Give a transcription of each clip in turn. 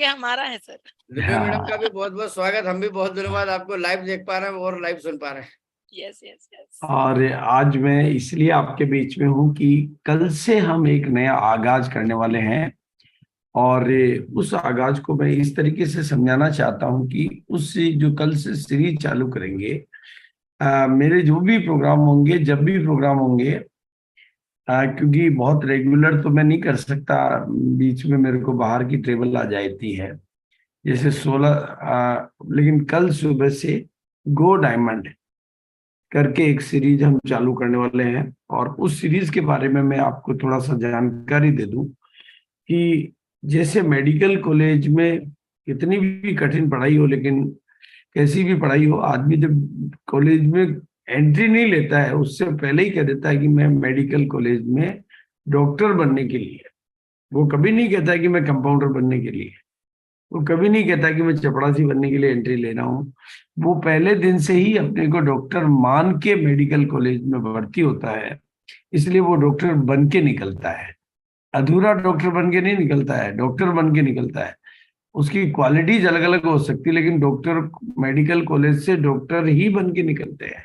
भाग्य हमारा है सर। दिव्या मैडम का भी बहुत बहुत स्वागत। हम भी बहुत दिनों बाद आपको लाइव देख पा रहे हैं और लाइव सुन पा रहे हैं। Yes yes yes. और आज मैं इसलिए आपके बीच में हूं कि कल से हम एक नया आगाज करने वाले हैं और उस आगाज को मैं इस तरीके से समझाना चाहता हूं कि उस जो कल से सीरीज चालू करेंगे, मेरे जो भी प्रोग्राम होंगे, जब भी प्रोग्राम होंगे, क्योंकि बहुत रेगुलर तो मैं नहीं कर सकता, बीच में मेरे को बाहर की ट्रेवल आ जाती है, जैसे 16, लेकिन कल सुबह से गो डायमंड करके एक सीरीज हम चालू करने वाले हैं। और उस सीरीज के बारे में मैं आपको थोड़ा सा जानकारी दे दूं कि जैसे मेडिकल कॉलेज में कितनी भी कठिन पढ़ाई हो, लेकिन कैसी भी पढ़ाई हो, आदमी जब कॉलेज में एंट्री नहीं लेता है उससे पहले ही कह देता है कि मैं मेडिकल कॉलेज में डॉक्टर बनने के लिए। वो कभी नहीं कहता है कि मैं कंपाउंडर बनने के लिए, वो कभी नहीं कहता कि मैं चपड़ासी बनने के लिए एंट्री ले रहा हूँ। वो पहले दिन से ही अपने को डॉक्टर मान के मेडिकल कॉलेज में भर्ती होता है, इसलिए वो डॉक्टर बन के निकलता है। अधूरा डॉक्टर बन के नहीं निकलता है, डॉक्टर बन के निकलता है। उसकी क्वालिटीज अलग अलग हो सकती है, लेकिन डॉक्टर मेडिकल कॉलेज से डॉक्टर ही बन के निकलते हैं,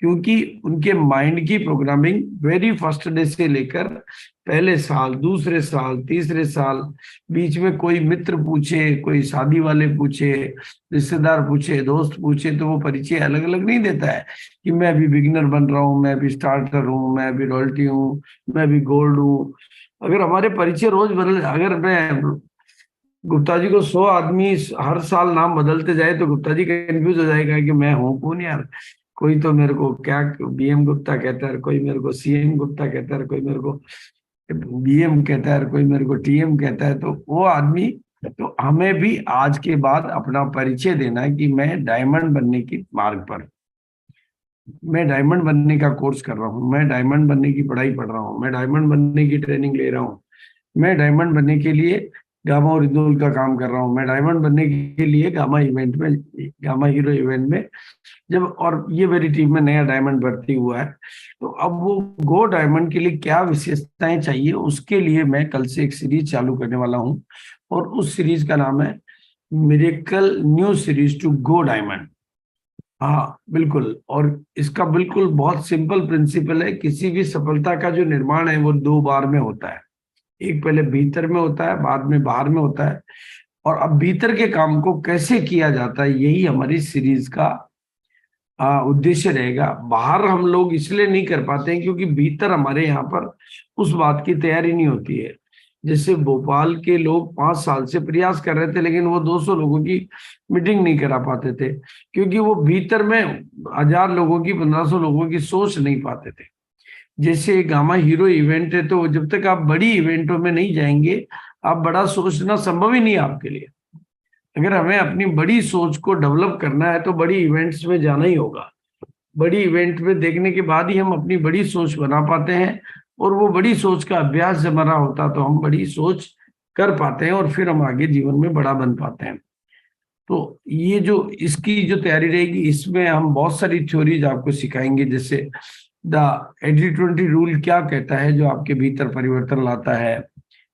क्योंकि उनके माइंड की प्रोग्रामिंग वेरी फर्स्ट डे से लेकर पहले साल, दूसरे साल, तीसरे साल, बीच में कोई मित्र पूछे, कोई शादी वाले पूछे, रिश्तेदार पूछे, दोस्त पूछे, तो वो परिचय अलग अलग नहीं देता है कि मैं अभी बिगिनर बन रहा हूँ, मैं अभी स्टार्टर हूँ, मैं अभी रॉयल्टी हूँ, मैं अभी गोल्ड हूँ। अगर हमारे परिचय रोज बदल, अगर मैं गुप्ता जी को 100 आदमी हर साल नाम बदलते जाए तो गुप्ता जी कंफ्यूज हो जाएगा कि मैं हूँ कौन यार। कोई तो मेरे को क्या बीएम गुप्ता कहता है, कोई मेरे को सीएम गुप्ता कहता है, कोई मेरे को बीएम कहता है, कोई मेरे को टीएम कहता है। तो वो आदमी, तो हमें भी आज के बाद अपना परिचय देना है कि मैं डायमंड बनने की मार्ग पर, मैं डायमंड बनने का कोर्स कर रहा हूँ, मैं डायमंड बनने की पढ़ाई पढ़ रहा हूँ, मैं डायमंड बनने की ट्रेनिंग ले रहा हूँ, मैं डायमंड बनने के लिए गामा और इदोल का काम कर रहा हूँ, मैं डायमंड बनने के लिए गामा इवेंट में, गामा हीरो इवेंट में जब, और ये मेरी टीम में नया डायमंड भर्ती हुआ है। तो अब वो गो डायमंड के लिए क्या विशेषताएं चाहिए, उसके लिए मैं कल से एक सीरीज चालू करने वाला हूँ और उस सीरीज का नाम है miracle new series to go diamond. हाँ बिल्कुल, और इसका बिल्कुल बहुत सिंपल प्रिंसिपल है। किसी भी सफलता का जो निर्माण है वो 2 बार में होता है, एक पहले भीतर में होता है, बाद में बाहर में होता है। और अब भीतर के काम को कैसे किया जाता है, यही हमारी सीरीज का उद्देश्य रहेगा। बाहर हम लोग इसलिए नहीं कर पाते हैं क्योंकि भीतर हमारे यहाँ पर उस बात की तैयारी नहीं होती है। जैसे भोपाल के लोग 5 साल से प्रयास कर रहे थे, लेकिन वो 200 लोगों की मीटिंग नहीं करा पाते थे, क्योंकि वो भीतर में 1000 लोगों की, 1500 लोगों की सोच नहीं पाते थे। जैसे गामा हीरो इवेंट है, तो जब तक आप बड़ी इवेंटों में नहीं जाएंगे, आप बड़ा सोचना संभव ही नहीं है आपके लिए। अगर हमें अपनी बड़ी सोच को डेवलप करना है तो बड़ी इवेंट्स में जाना ही होगा। बड़ी इवेंट में देखने के बाद ही हम अपनी बड़ी सोच बना पाते हैं, और वो बड़ी सोच का अभ्यास जब हमारा होता तो हम बड़ी सोच कर पाते हैं और फिर हम आगे जीवन में बड़ा बन पाते हैं। तो ये जो इसकी जो तैयारी रहेगी, इसमें हम बहुत सारी थ्योरीज आपको सिखाएंगे। जैसे द 80-20 रूल क्या कहता है, जो आपके भीतर परिवर्तन लाता है।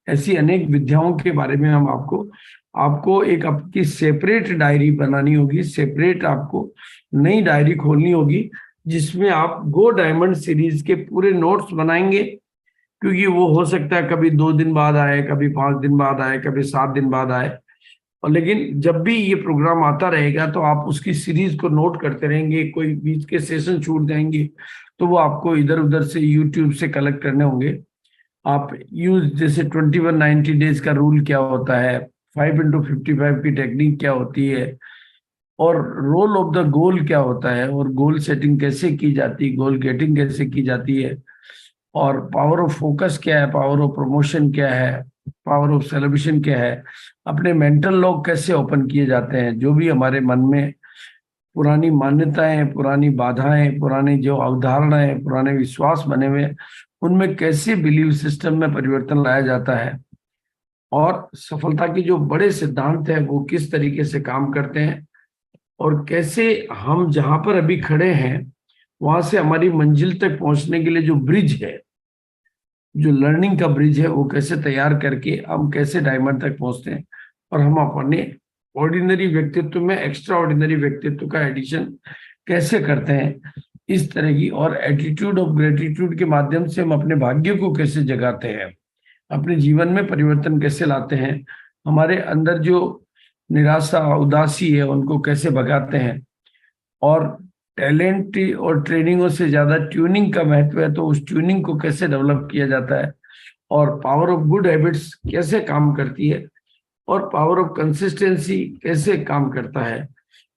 ऐसी अनेक विद्याओं के बारे में हम आपको एक आपकी सेपरेट डायरी बनानी होगी, सेपरेट आपको नई डायरी खोलनी होगी, जिसमें आप गो डायमंड सीरीज के पूरे नोट्स बनाएंगे। क्योंकि वो हो सकता है कभी 2 दिन बाद आए, कभी 5 दिन बाद आए, कभी 7 दिन बाद आए, और लेकिन जब भी ये प्रोग्राम आता रहेगा तो आप उसकी सीरीज को नोट करते रहेंगे। कोई बीच के सेशन छूट जाएंगे तो वो आपको इधर उधर से यूट्यूब से कलेक्ट करने होंगे। आप यूज, जैसे 21-90 डेज का रूल क्या होता है, 5x55 की टेक्निक क्या होती है, और रोल ऑफ द गोल क्या होता है, और गोल सेटिंग कैसे की जाती है, गोल गेटिंग कैसे की जाती है, और पावर ऑफ फोकस क्या है, पावर ऑफ प्रमोशन क्या है, पावर ऑफ सेलिब्रेशन क्या है, अपने मेंटल लॉक कैसे ओपन किए जाते हैं, जो भी हमारे मन में पुरानी मान्यताएं, पुरानी बाधाएं, पुरानी जो अवधारणाएं, पुराने विश्वास बने हुए, उनमें कैसे बिलीव सिस्टम में परिवर्तन लाया जाता है, और सफलता के जो बड़े सिद्धांत हैं वो किस तरीके से काम करते हैं, और कैसे हम जहां पर अभी खड़े हैं वहां से हमारी मंजिल तक पहुंचने के लिए जो ब्रिज है, जो लर्निंग का ब्रिज है, वो कैसे तैयार करके हम कैसे डायमंड तक पहुंचते हैं, और हम अपने ऑर्डिनरी व्यक्तित्व में एक्स्ट्रा ऑर्डिनरी व्यक्तित्व का एडिशन कैसे करते हैं, इस तरह की, और एटीट्यूड ऑफ ग्रेटिट्यूड के माध्यम से हम अपने भाग्य को कैसे जगाते हैं, अपने जीवन में परिवर्तन कैसे लाते हैं, हमारे अंदर जो निराशा उदासी है उनको कैसे भगाते हैं, और टैलेंट और ट्रेनिंगों से ज्यादा ट्यूनिंग का महत्व है तो उस ट्यूनिंग को कैसे डेवलप किया जाता है, और पावर ऑफ गुड हैबिट्स कैसे काम करती है, और पावर ऑफ कंसिस्टेंसी कैसे काम करता है।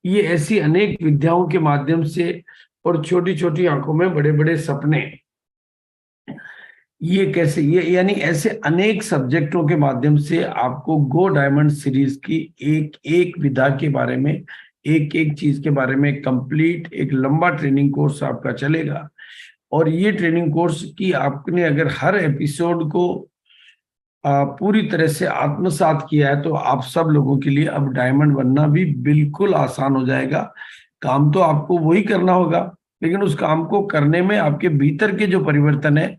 ये ऐसी अनेक विद्याओं के माध्यम से और छोटी छोटी आंखों में बड़े बड़े सपने, ये कैसे, ये यानी ऐसे अनेक सब्जेक्टों के माध्यम से आपको गो डायमंड सीरीज की एक एक विधा के बारे में, एक एक चीज के बारे में कंप्लीट एक लंबा ट्रेनिंग कोर्स आपका चलेगा। और ये ट्रेनिंग कोर्स की आपने अगर हर एपिसोड को पूरी तरह से आत्मसात किया है तो आप सब लोगों के लिए अब डायमंड बनना भी बिल्कुल आसान हो जाएगा। काम तो आपको वही करना होगा, लेकिन उस काम को करने में आपके भीतर के जो परिवर्तन है,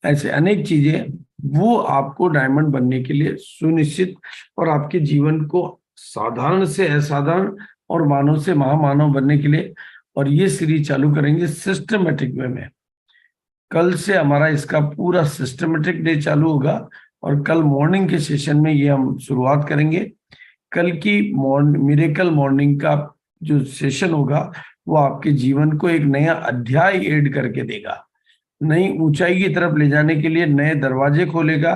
ऐसे अनेक चीजें, वो आपको डायमंड बनने के लिए सुनिश्चित और आपके जीवन को साधारण से असाधारण और मानव से महामानव बनने के लिए, और ये सीरीज चालू करेंगे सिस्टमेटिक वे में। कल से हमारा इसका पूरा सिस्टमेटिक डे चालू होगा और कल मॉर्निंग के सेशन में ये हम शुरुआत करेंगे। कल की मिरेकल मॉर्निंग का जो सेशन होगा वो आपके जीवन को एक नया अध्याय ऐड करके देगा, नई ऊंचाई की तरफ ले जाने के लिए नए दरवाजे खोलेगा।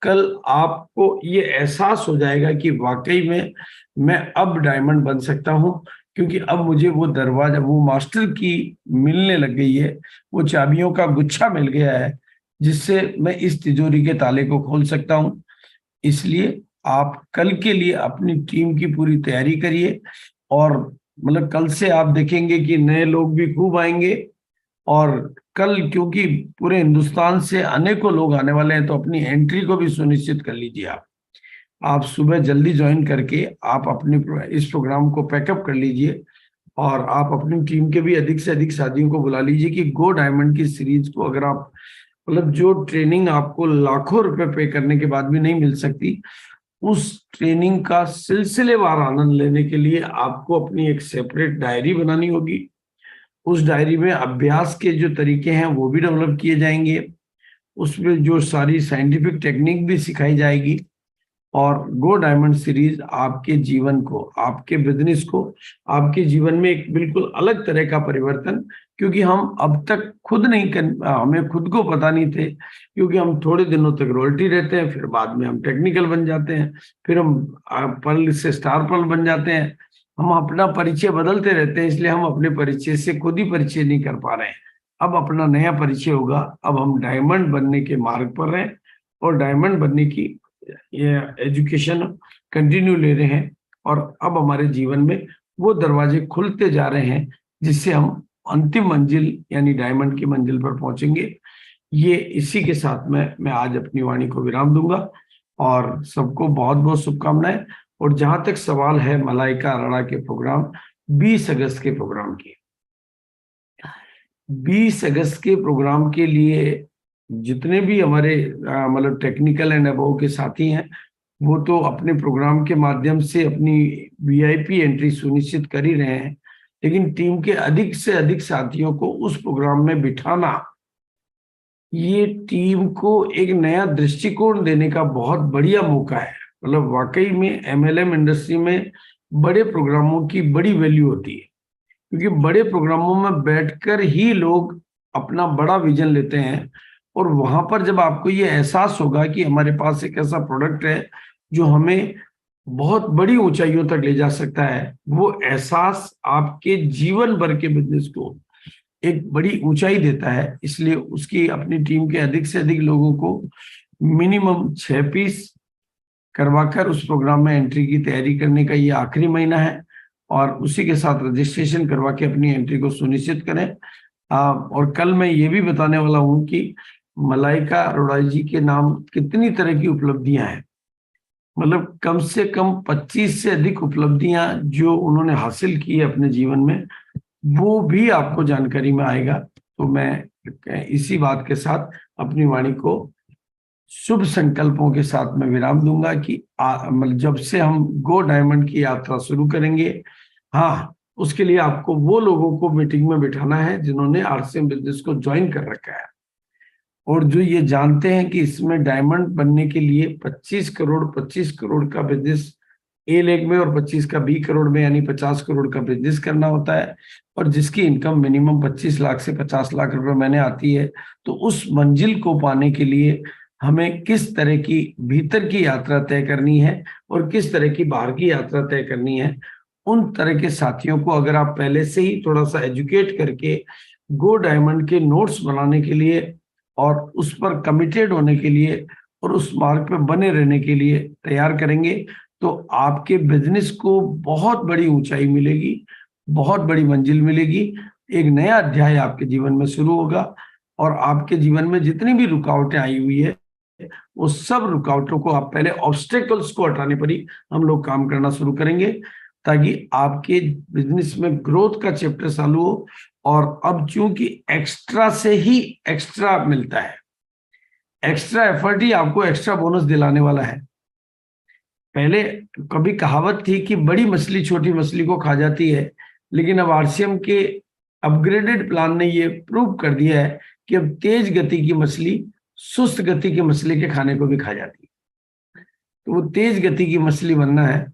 कल आपको ये एहसास हो जाएगा कि वाकई में मैं अब डायमंड बन सकता हूं, क्योंकि अब मुझे वो दरवाजा, वो मास्टर की मिलने लग गई है, वो चाबियों का गुच्छा मिल गया है जिससे मैं इस तिजोरी के ताले को खोल सकता हूं। इसलिए आप कल के लिए अपनी टीम की पूरी तैयारी करिए, और मतलब कल से आप देखेंगे कि नए लोग भी खूब आएंगे। और कल क्योंकि पूरे हिंदुस्तान से अनेकों लोग आने वाले हैं तो अपनी एंट्री को भी सुनिश्चित कर लीजिए। आप सुबह जल्दी ज्वाइन करके आप अपने इस प्रोग्राम को पैकअप कर लीजिए, और आप अपनी टीम के भी अधिक से अधिक साथियों को बुला लीजिए कि गो डायमंड की सीरीज को, अगर आप मतलब जो ट्रेनिंग आपको लाखों रुपए पे करने के बाद भी नहीं मिल सकती, उस ट्रेनिंग का सिलसिलेवार आनंद लेने के लिए आपको अपनी एक सेपरेट डायरी बनानी होगी। उस डायरी में अभ्यास के जो तरीके हैं वो भी डेवलप किए जाएंगे, उसमें जो सारी साइंटिफिक टेक्निक भी सिखाई जाएगी। और गो डायमंड सीरीज आपके जीवन को, आपके बिजनेस को, आपके जीवन में एक बिल्कुल अलग तरह का परिवर्तन, क्योंकि हम अब तक खुद नहीं हमें खुद को पता नहीं थे, क्योंकि हम थोड़े दिनों तक रॉयल्टी रहते हैं, फिर बाद में हम टेक्निकल बन जाते हैं, फिर हम पर्ल से स्टार पर्ल बन जाते हैं। हम अपना परिचय बदलते रहते हैं, इसलिए हम अपने परिचय से खुद ही परिचय नहीं कर पा रहे हैं। अब अपना नया परिचय होगा, अब हम डायमंड बनने के मार्ग पर हैं और डायमंड बनने की ये एजुकेशन कंटिन्यू ले रहे हैं, और अब हमारे जीवन में वो दरवाजे खुलते जा रहे हैं जिससे हम अंतिम मंजिल यानी डायमंड की मंजिल पर पहुंचेंगे। ये इसी के साथ में मैं आज अपनी वाणी को विराम दूंगा और सबको बहुत बहुत शुभकामनाएं। और जहां तक सवाल है मलाइका अरोड़ा के प्रोग्राम 20 अगस्त के प्रोग्राम की, 20 अगस्त के प्रोग्राम के लिए जितने भी हमारे मतलब टेक्निकल एंड अबव के साथी हैं, वो तो अपने प्रोग्राम के माध्यम से अपनी वीआईपी एंट्री सुनिश्चित कर ही रहे हैं, लेकिन टीम के अधिक से अधिक साथियों को उस प्रोग्राम में बिठाना, ये टीम को एक नया दृष्टिकोण देने का बहुत बढ़िया मौका है। मतलब वाकई में एमएलएम इंडस्ट्री में बड़े प्रोग्रामों की बड़ी वैल्यू होती है, क्योंकि बड़े प्रोग्रामों में बैठकर ही लोग अपना बड़ा विजन लेते हैं, और वहां पर जब आपको ये एहसास होगा कि हमारे पास एक ऐसा प्रोडक्ट है जो हमें बहुत बड़ी ऊंचाइयों तक ले जा सकता है, वो एहसास आपके जीवन भर के बिजनेस को एक बड़ी ऊंचाई देता है। इसलिए उसकी अपनी टीम के अधिक से अधिक लोगों को मिनिमम 6 पीस करवाकर उस प्रोग्राम में एंट्री की तैयारी करने का ये आखिरी महीना है, और उसी के साथ रजिस्ट्रेशन करवा के अपनी एंट्री को सुनिश्चित करें। और कल मैं ये भी बताने वाला हूं कि मलाइका अरोड़ा जी के नाम कितनी तरह की उपलब्धियां हैं, मतलब कम से कम 25 से अधिक उपलब्धियां जो उन्होंने हासिल की है अपने जीवन में, वो भी आपको जानकारी में आएगा। तो मैं इसी बात के साथ अपनी वाणी को शुभ संकल्पों के साथ मैं विराम दूंगा कि मतलब जब से हम गो डायमंड की यात्रा शुरू करेंगे, हाँ, उसके लिए आपको वो लोगों को मीटिंग में बिठाना है जिन्होंने आरसीएम बिजनेस को ज्वाइन कर रखा है और जो ये जानते हैं कि इसमें डायमंड बनने के लिए 25 करोड़ का बिजनेस ए लेग में और 25 का बी करोड़ में, यानी 50 करोड़ का बिजनेस करना होता है, और जिसकी इनकम मिनिमम 25 लाख से 50 लाख रुपए महीने आती है। तो उस मंजिल को पाने के लिए हमें किस तरह की भीतर की यात्रा तय करनी है और किस तरह की बाहर की यात्रा तय करनी है, उन तरह के साथियों को अगर आप पहले से ही थोड़ा सा एजुकेट करके गो डायमंड के नोट्स बनाने के लिए और उस पर कमिटेड होने के लिए और उस मार्ग पे बने रहने के लिए तैयार करेंगे, तो आपके बिजनेस को बहुत बड़ी ऊंचाई मिलेगी, बहुत बड़ी मंजिल मिलेगी। एक नया अध्याय आपके जीवन में शुरू होगा और आपके जीवन में जितनी भी रुकावटें आई हुई है, वो सब रुकावटों को आप पहले ऑब्स्टेकल्स को हटाने पर ही हम लोग काम करना शुरू करेंगे, ताकि आपके बिजनेस में ग्रोथ का चैप्टर चालू हो। और अब चूंकि एक्स्ट्रा से ही एक्स्ट्रा मिलता है, एक्स्ट्रा एफर्ट ही आपको एक्स्ट्रा बोनस दिलाने वाला है। पहले कभी कहावत थी कि बड़ी मछली छोटी मछली को खा जाती है, लेकिन अब आरसीएम के अपग्रेडेड प्लान ने ये प्रूव कर दिया है कि अब तेज गति की मछली सुस्त गति की मछली के खाने को भी खा जाती है। तो वो तेज गति की मछली बनना है,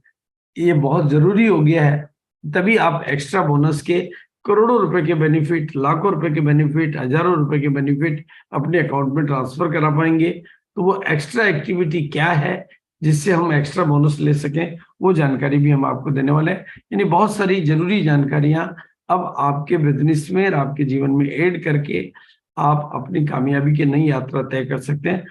ये बहुत जरूरी हो गया है। तभी आप एक्स्ट्रा बोनस के करोड़ों रुपए के बेनिफिट, लाखों रुपए के बेनिफिट, हजारों रुपए के बेनिफिट अपने अकाउंट में ट्रांसफर करा पाएंगे। तो वो एक्स्ट्रा एक्टिविटी क्या है जिससे हम एक्स्ट्रा बोनस ले सकें, वो जानकारी भी हम आपको देने वाले हैं। यानी बहुत सारी जरूरी जानकारियां अब आपके बिजनेस में और आपके जीवन में ऐड करके आप अपनी कामयाबी की नई यात्रा तय कर सकते हैं।